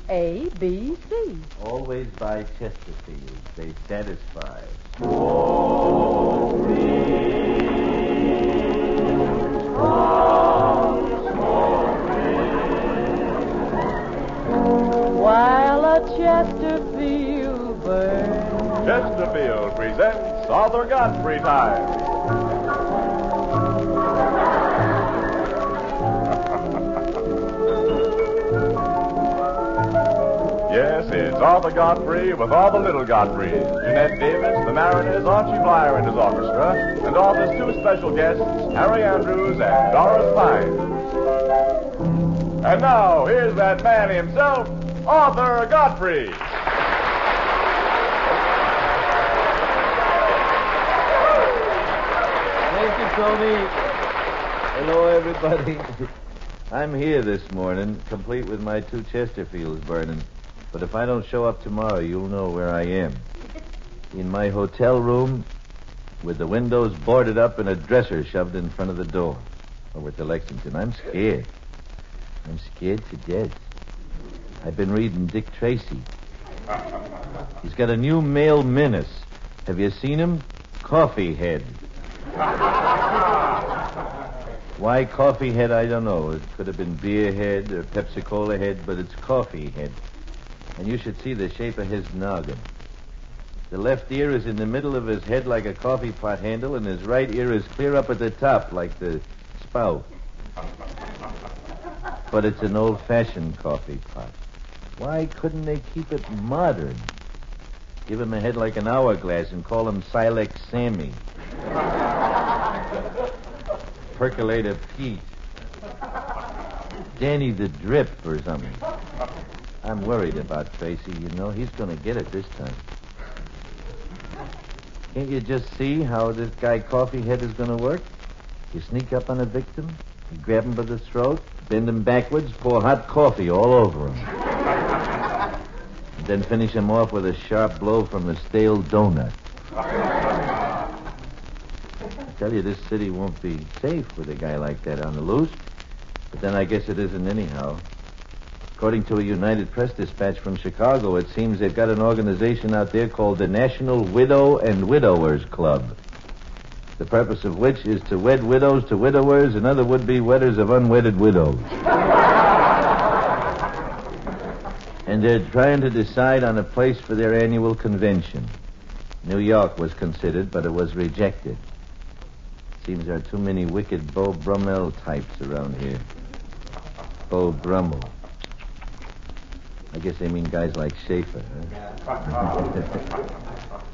A, B, C. Always buy Chesterfield. They satisfy. While a Chesterfield burns. Chesterfield presents Author Godfrey Time. Yes, it's Arthur Godfrey with all the little Godfreys. Jeanette Davis, the Mariners, Archie Blyer and his orchestra, and Arthur's two special guests, Harry Andrews and Doris Pines. And now, here's that man himself, Arthur Godfrey. Thank you, Tony. Hello, everybody. I'm here this morning, complete with my two Chesterfields burning. But if I don't show up tomorrow, you'll know where I am. In my hotel room, with the windows boarded up and a dresser shoved in front of the door. Over to Lexington. I'm scared. I'm scared to death. I've been reading Dick Tracy. He's got a new male menace. Have you seen him? Coffee Head. Why Coffee Head, I don't know. It could have been Beer Head or Pepsi-Cola Head, but it's Coffee Head. And you should see the shape of his noggin. The left ear is in the middle of his head like a coffee pot handle, and his right ear is clear up at the top like the spout. But it's an old-fashioned coffee pot. Why couldn't they keep it modern? Give him a head like an hourglass and call him Silex Sammy. Percolator Pete. Danny the Drip or something. I'm worried about Tracy, you know. He's going to get it this time. Can't you just see how this guy Coffee Head is going to work? You sneak up on a victim, you grab him by the throat, bend him backwards, pour hot coffee all over him. And then finish him off with a sharp blow from the stale donut. I tell you, this city won't be safe with a guy like that on the loose. But then I guess it isn't anyhow. According to a United Press dispatch from Chicago, it seems they've got an organization out there called the National Widow and Widowers Club. The purpose of which is to wed widows to widowers and other would-be wedders of unwedded widows. And they're trying to decide on a place for their annual convention. New York was considered, but it was rejected. Seems there are too many wicked Beau Brummel types around here. Beau Brummel. I guess they mean guys like Schaefer, huh?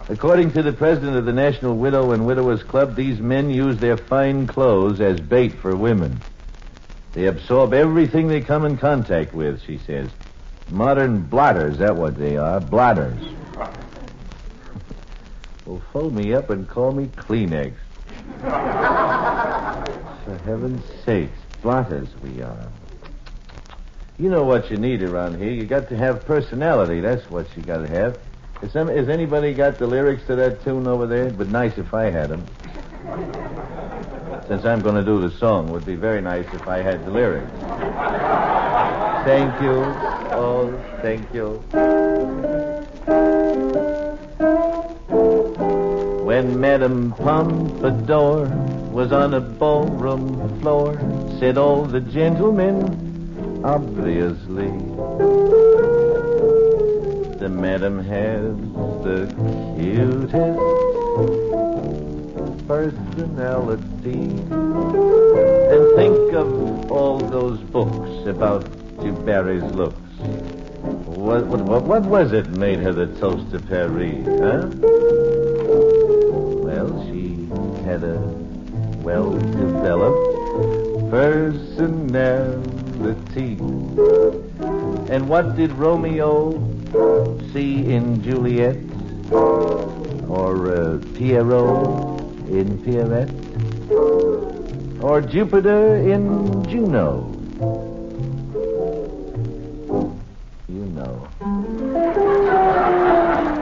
According to the president of the National Widow and Widowers Club, these men use their fine clothes as bait for women. They absorb everything they come in contact with, she says. Modern blotters, that's what they are, blotters. Well, fold me up and call me Kleenex. For heaven's sakes, blotters we are. You know what you need around here. You got to have personality. That's what you got to have. Has anybody got the lyrics to that tune over there? It'd be nice if I had them. Since I'm going to do the song, it would be very nice if I had the lyrics. Thank you. Oh, thank you. When Madame Pompadour was on a ballroom floor, said all the gentlemen, obviously, the madam has the cutest personality. And think of all those books about Dubarry's looks. What was it made her the toast of Paris, huh? Well, she had a well-developed personality. And what did Romeo see in Juliet? Or Pierrot in Pierrette? Or Jupiter in Juno? You know.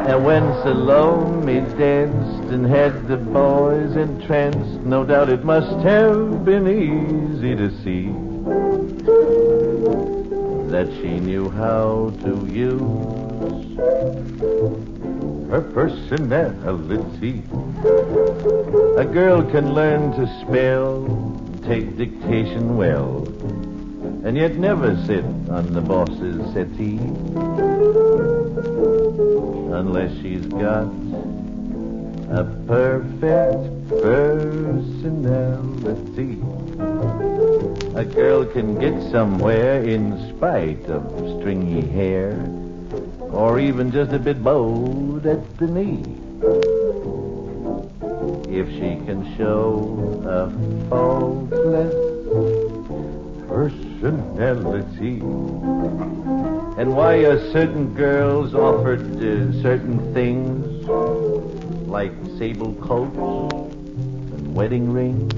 And when Salome danced and had the boys entranced, no doubt it must have been easy to see that she knew how to use. Her personality. A girl can learn to spell, take dictation well, and yet never sit on the boss's settee unless she's got a perfect personality. A girl can get somewhere in spite of stringy hair, or even just a bit bowed at the knee. If she can show a faultless personality. And why are certain girls offered certain things, like sable coats and wedding rings,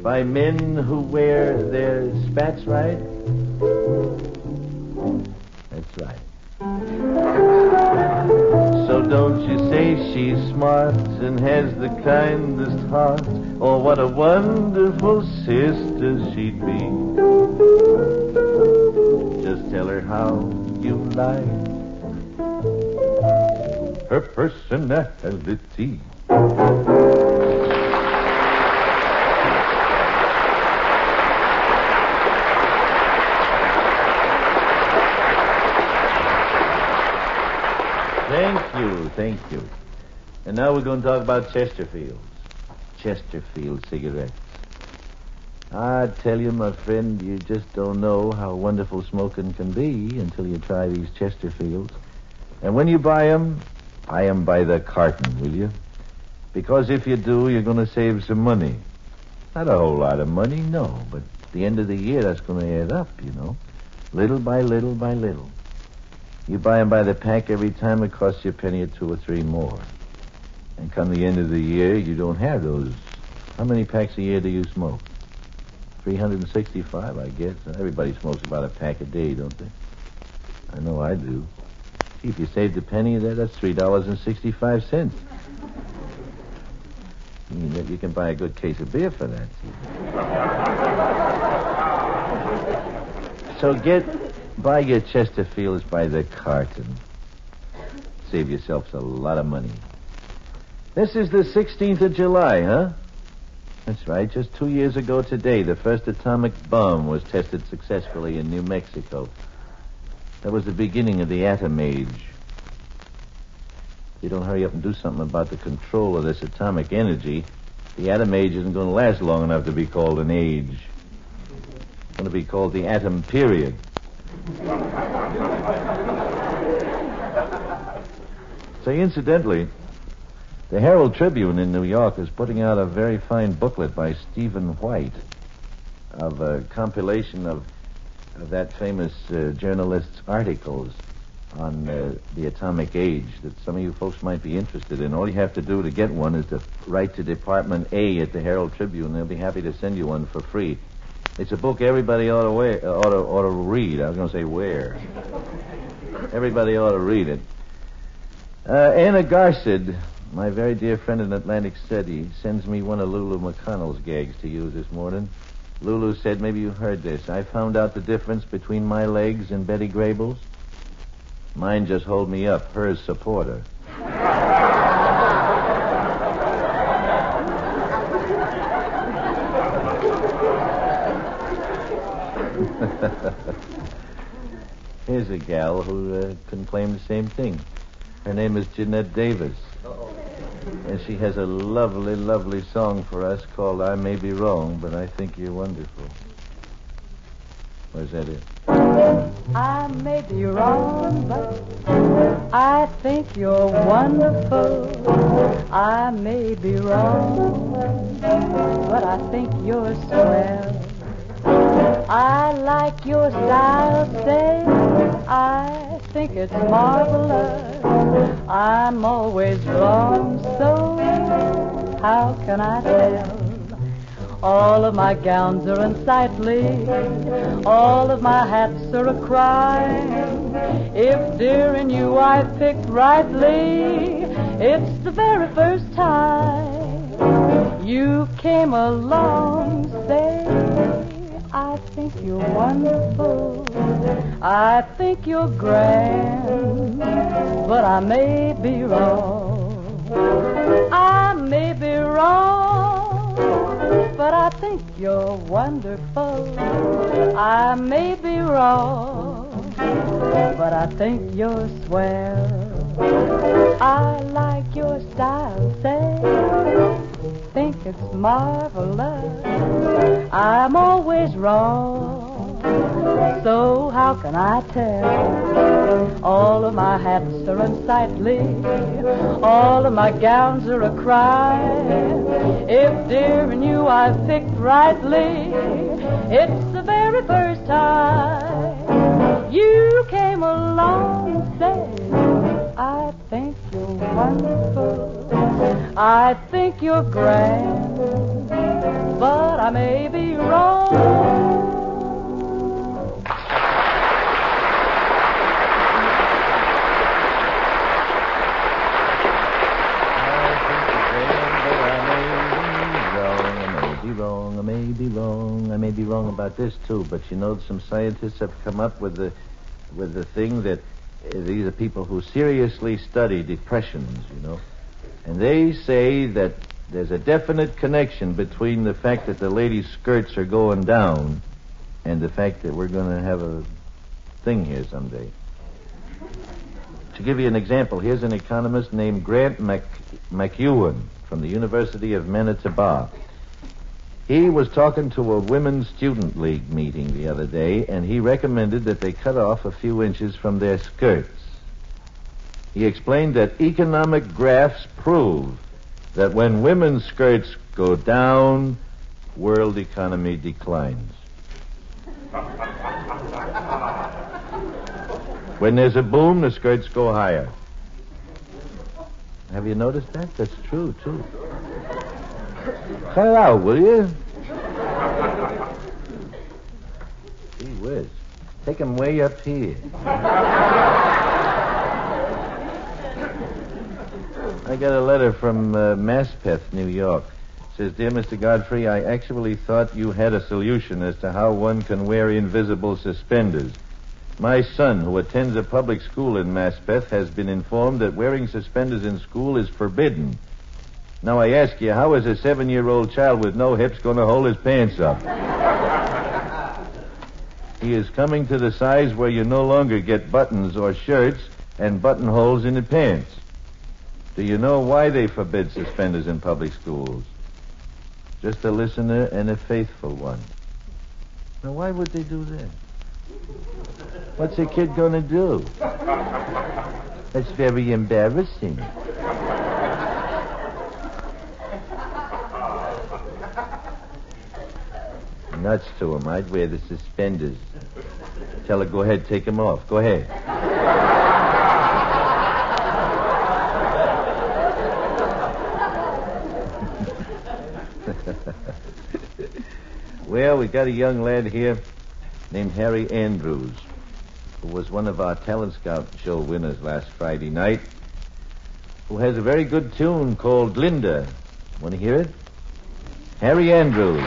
by men who wear their spats right? That's right. So don't you say she's smart and has the kindest heart, or what a wonderful sister she'd be. Just tell her how you like her personality. Thank you. And now we're going to talk about Chesterfields. Chesterfield cigarettes. I tell you, my friend, you just don't know how wonderful smoking can be until you try these Chesterfields. And when you buy them by the carton, will you? Because if you do, you're going to save some money. Not a whole lot of money, no, but at the end of the year, that's going to add up, you know. Little by little by little. You buy them by the pack every time, it costs you a penny or two or three more. And come the end of the year, you don't have those. How many packs a year do you smoke? 365, I guess. Everybody smokes about a pack a day, don't they? I know I do. Gee, if you saved a penny there, that's $3.65. You can buy a good case of beer for that. So buy your Chesterfields by the carton. Save yourselves a lot of money. This is the 16th of July, huh? That's right. Just 2 years ago today, the first atomic bomb was tested successfully in New Mexico. That was the beginning of the atom age. If you don't hurry up and do something about the control of this atomic energy, the atom age isn't going to last long enough to be called an age. It's going to be called the atom period. Say, incidentally, the Herald Tribune in New York is putting out a very fine booklet by Stephen White of a compilation of that famous journalist's articles on the atomic age that some of you folks might be interested in. All you have to do to get one is to write to Department A at the Herald Tribune. They'll be happy to send you one for free. It's a book everybody ought to read. I was going to say where. Everybody ought to read it. Anna Garcid, my very dear friend in Atlantic City, sends me one of Lulu McConnell's gags to use this morning. Lulu said, maybe you heard this. I found out the difference between my legs and Betty Grable's. Mine just hold me up. Hers support her. Here's a gal who can claim the same thing. Her name is Jeanette Davis. And she has a lovely, lovely song for us called I May Be Wrong, but I Think You're Wonderful. Where's that it? I may be wrong, but I think you're wonderful. I may be wrong, but I think you're swell. I like your style, say, I think it's marvelous. I'm always wrong, so how can I tell? All of my gowns are unsightly, all of my hats are a crime. If dear in you I picked rightly, it's the very first time you came along, say, I think you're wonderful. I think you're grand, but I may be wrong. I may be wrong, but I think you're wonderful. I may be wrong, but I think you're swell. I like your style, say, think it's marvelous. I'm always wrong, so how can I tell? All of my hats are unsightly, all of my gowns are a crime. If dear and you I've picked rightly, it's the very first time you came along and said, I think you're wonderful, I think you're grand, but I may be wrong. I may be wrong about this too, but you know some scientists have come up with the thing that these are people who seriously study depressions, you know, and they say that there's a definite connection between the fact that the ladies' skirts are going down and the fact that we're going to have a thing here someday. To give you an example, here's an economist named Grant McEwen from the University of Manitoba. He was talking to a women's student league meeting the other day, and he recommended that they cut off a few inches from their skirts. He explained that economic graphs prove that when women's skirts go down, world economy declines. When there's a boom, the skirts go higher. Have you noticed that? That's true, too. Cut it out, will you? Gee whiz. Take him way up here. I got a letter from Maspeth, New York. It says, Dear Mr. Godfrey, I actually thought you had a solution as to how one can wear invisible suspenders. My son, who attends a public school in Maspeth, has been informed that wearing suspenders in school is forbidden. Now I ask you, how is a 7-year-old child with no hips going to hold his pants up? He is coming to the size where you no longer get buttons or shirts and buttonholes in the pants. Do you know why they forbid suspenders in public schools? Just a listener and a faithful one. Now why would they do that? What's a kid going to do? That's very embarrassing. Nuts to him. I'd wear the suspenders. Tell her, go ahead, take them off. Go ahead. Well, we got a young lad here named Harry Andrews, who was one of our talent scout show winners last Friday night, who has a very good tune called Linda. Want to hear it? Harry Andrews.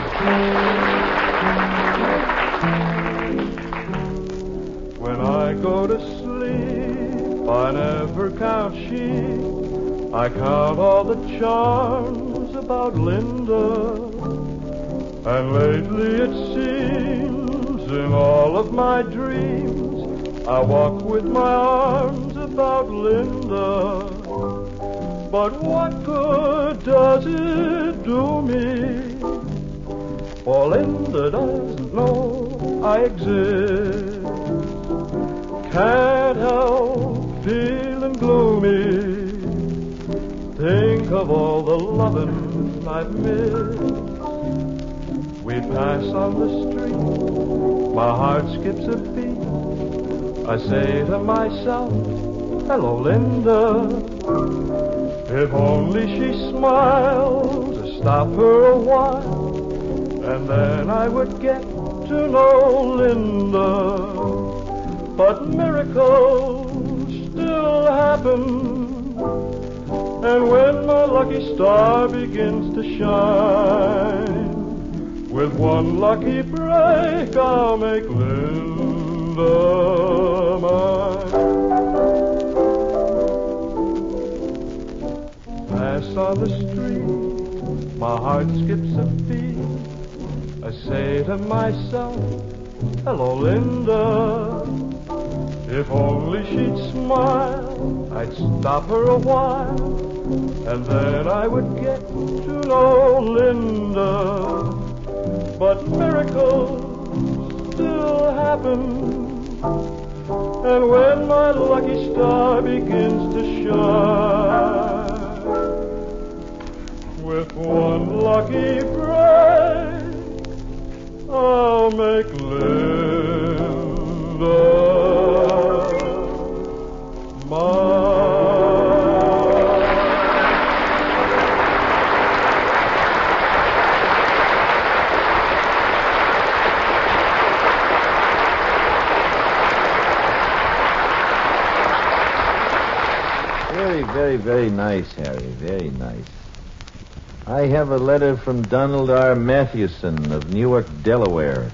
When I go to sleep, I never count sheep. I count all the charms about Linda. And lately it seems in all of my dreams I walk with my arms about Linda. But what good does it do me? For Linda doesn't know I exist. Can't help feeling gloomy. Think of all the loving I've missed. We pass on the street, my heart skips a beat. I say to myself, hello, Linda. If only she smiles to stop her a while, and then I would get to know Linda. But miracles still happen, and when my lucky star begins to shine, With one lucky break, I'll make Linda mine. Pass on the street, my heart skips a beat. I say to myself, hello, Linda. If only she'd smile, I'd stop her a while, and then I would get to know Linda. But miracles still happen, and when my lucky star begins to shine, with one lucky break, I'll make Linda mine. Very, very, very nice, Harry. Very nice. I have a letter from Donald R. Mathewson of Newark, Delaware.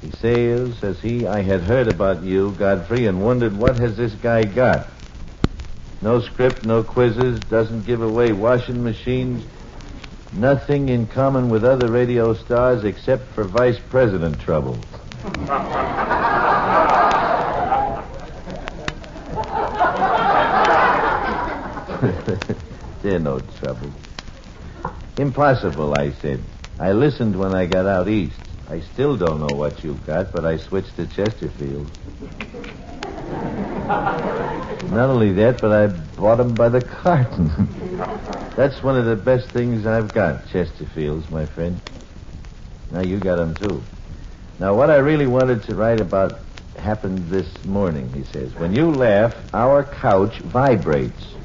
He says he, I had heard about you, Godfrey, and wondered what has this guy got. No script, no quizzes, doesn't give away washing machines, nothing in common with other radio stars except for vice president trouble. They're no trouble. Impossible, I said. I listened when I got out east. I still don't know what you've got, but I switched to Chesterfield. Not only that, but I bought 'em by the carton. That's one of the best things I've got, Chesterfields, my friend. Now, you got 'em, too. Now, what I really wanted to write about happened this morning, he says. When you laugh, our couch vibrates.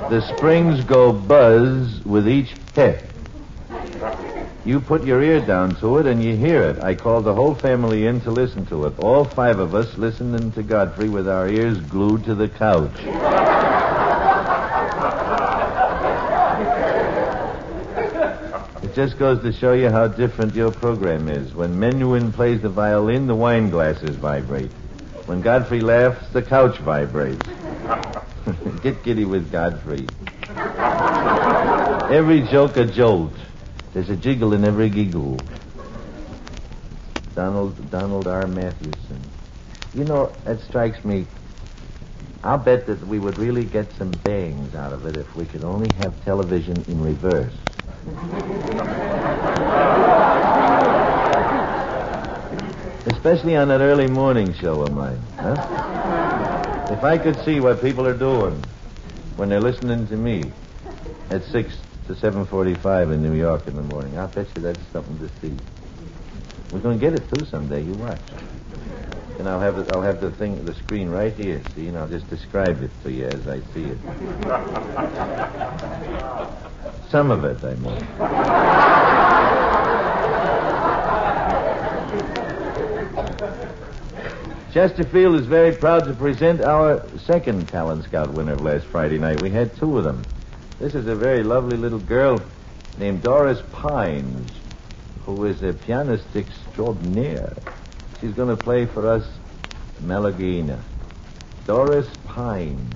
The springs go buzz with each hit. You put your ear down to it and you hear it. I called the whole family in to listen to it. All 5 of us listening to Godfrey with our ears glued to the couch. It just goes to show you how different your program is. When Menuhin plays the violin, the wine glasses vibrate. When Godfrey laughs, the couch vibrates. Get giddy with Godfrey. Every joke a jolt. There's a jiggle in every giggle. Donald R. Mathewson. You know, it strikes me. I'll bet that we would really get some bangs out of it if we could only have television in reverse. Especially on that early morning show of mine. Huh? If I could see what people are doing when they're listening to me at 6 to 7:45 in New York in the morning, I'll bet you that's something to see. We're going to get it, too, someday. You watch. And I'll have the screen right here, see, and I'll just describe it to you as I see it. Some of it, I mean. Chesterfield is very proud to present our second Talent Scout winner of last Friday night. We had 2 of them. This is a very lovely little girl named Doris Pines, who is a pianist extraordinaire. She's going to play for us Malagina. Doris Pines.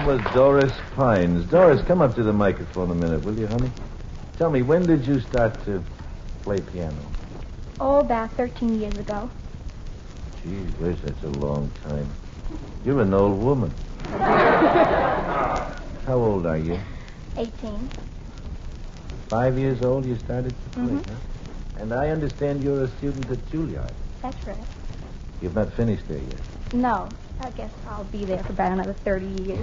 That was Doris Pines. Doris, come up to the microphone a minute, will you, honey? Tell me, when did you start to play piano? Oh, about 13 years ago. Gee whiz, that's a long time. You're an old woman. How old are you? 18. 5 years old you started to play, Mhm. huh? And I understand you're a student at Juilliard. That's right. You've not finished there yet. No, I guess I'll be there for about another 30 years.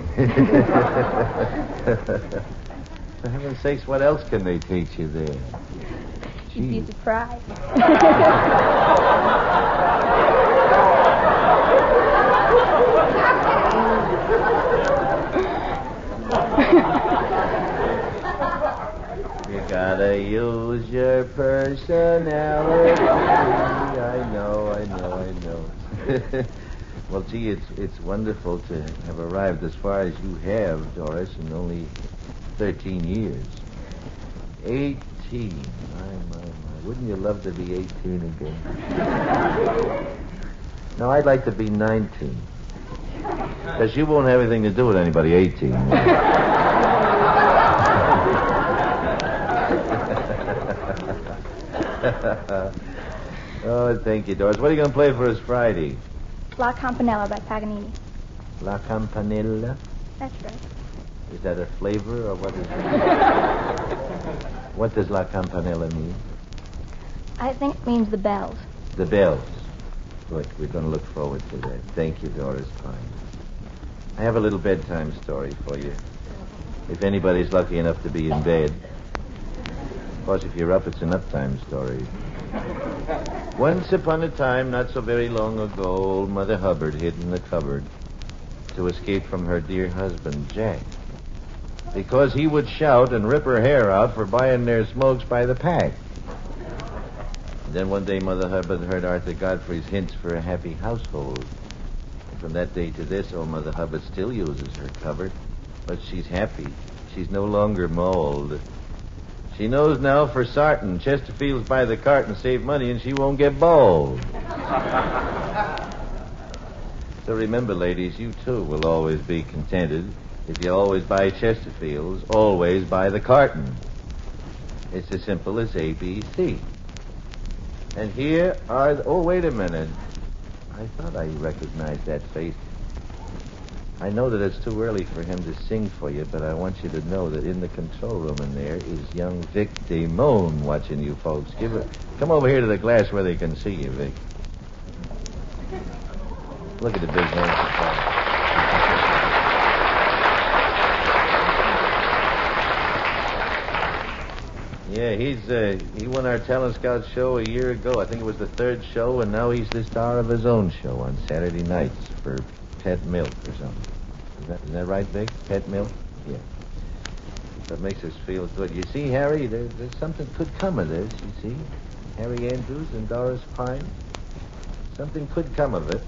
For heaven's sakes, what else can they teach you there? You'd be Gee. surprised. You gotta use your personality. I know. Well, gee, it's wonderful to have arrived as far as you have, Doris, in only 13 years. 18. My. Wouldn't you love to be 18 again? No, I'd like to be 19. Because you won't have anything to do with anybody 18. Oh, thank you, Doris. What are you going to play for us Friday? La Campanella by Paganini. La Campanella? That's right. Is that a flavor or what is it? What does La Campanella mean? I think it means the bells. The bells. Good. We're going to look forward to that. Thank you, Doris Pine. I have a little bedtime story for you. If anybody's lucky enough to be in bed. Of course, if you're up, it's an uptime story. Once upon a time, not so very long ago, old Mother Hubbard hid in the cupboard to escape from her dear husband, Jack, because he would shout and rip her hair out for buying their smokes by the pack. And then one day, Mother Hubbard heard Arthur Godfrey's hints for a happy household. And from that day to this, old Mother Hubbard still uses her cupboard, but she's happy. She's no longer mauled. She knows now for certain Chesterfield's by the cart and save money, and she won't get bald. So remember, ladies, you too will always be contented if you always buy Chesterfield's, always buy the carton. It's as simple as ABC. And here are... Oh, wait a minute. I thought I recognized that face. I know that it's too early for him to sing for you, but I want you to know that in the control room in there is young Vic Damone watching you folks. Come over here to the glass where they can see you, Vic. Look at the big man. Yeah, he won our Talent Scout show a year ago. I think it was the third show, and now he's the star of his own show on Saturday nights for Pet Milk or something. Is that right, Vic? Pet Milk? Yeah. That makes us feel good. You see, Harry, there's something could come of this, you see. Harry Andrews and Doris Pine. Something could come of it.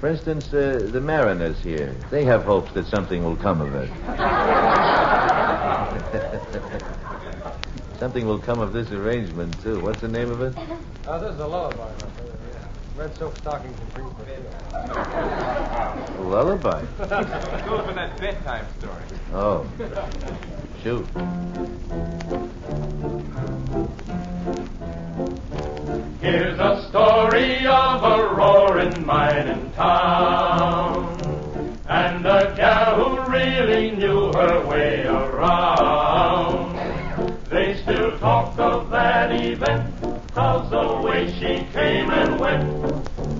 For instance, the Mariners here. They have hopes that something will come of it. Something will come of this arrangement, too. What's the name of it? This is a lullaby, my brother, yeah. Red silk stockings and green perfume. A lullaby? It goes with that bedtime story. Oh. Shoot. Here's a story of a roaring mining town, and a gal who really knew her way around. They still talk of that event, 'cause the way she came and went,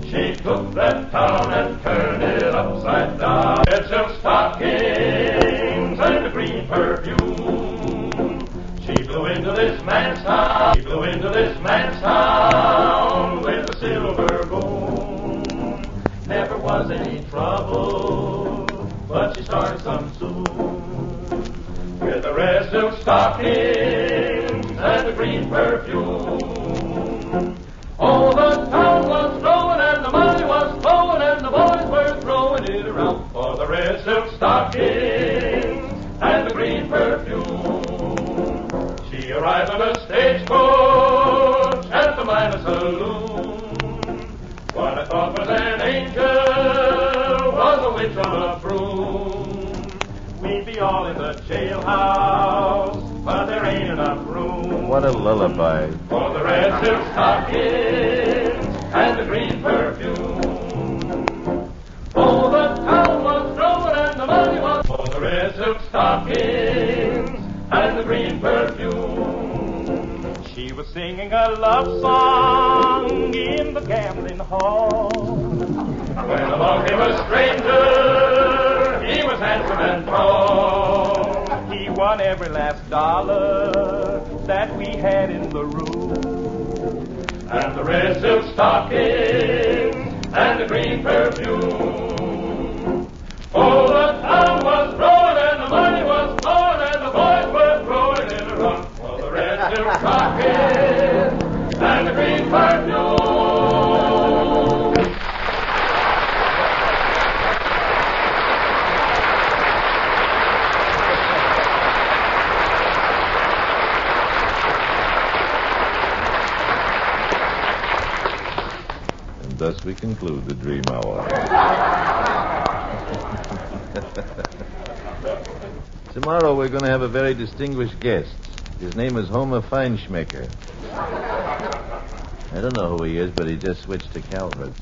she took that town and turned it upside down. Red silk stockings and a green perfume. She blew into this man's town. She blew into this man's town with a silver boom. Never was any trouble, but she started some soon. With the red silk stockings and the green perfume. Oh, the town was growing and the money was flowing and the boys were throwing it around for the red silk stockings and the green perfume. She arrived on a stagecoach at the miners' saloon. What I thought was an angel was a witch on a broom. jailhouse, but there ain't enough room. What a lullaby. For the red silk stockings and the green perfume. Oh, the town was growing and the money was for the red silk stockings and the green perfume. She was singing a love song in the gambling hall. When along came a stranger, he was handsome and tall. He won every last dollar that we had in the room. And the red silk stockings and the green perfume. Oh, the town was growing and the money was flowing and the boys were growing in a run for the red silk stockings and the green perfume. Thus we conclude the Dream Hour. Tomorrow we're going to have a very distinguished guest. His name is Homer Feinschmecker. I don't know who he is, but he just switched to Calvert's.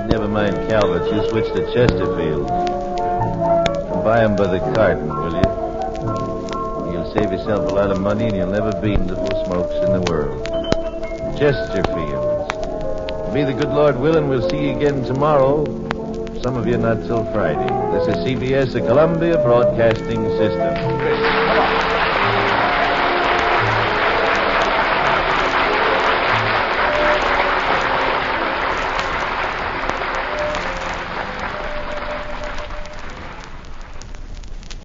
Never mind Calvert's, you switched to Chesterfield. Buy them by the carton, will you? You'll save yourself a lot of money and you'll never beat the smokes in the world. Chesterfields. Be the good Lord willing, we'll see you again tomorrow. Some of you not till Friday. This is CBS, the Columbia Broadcasting System.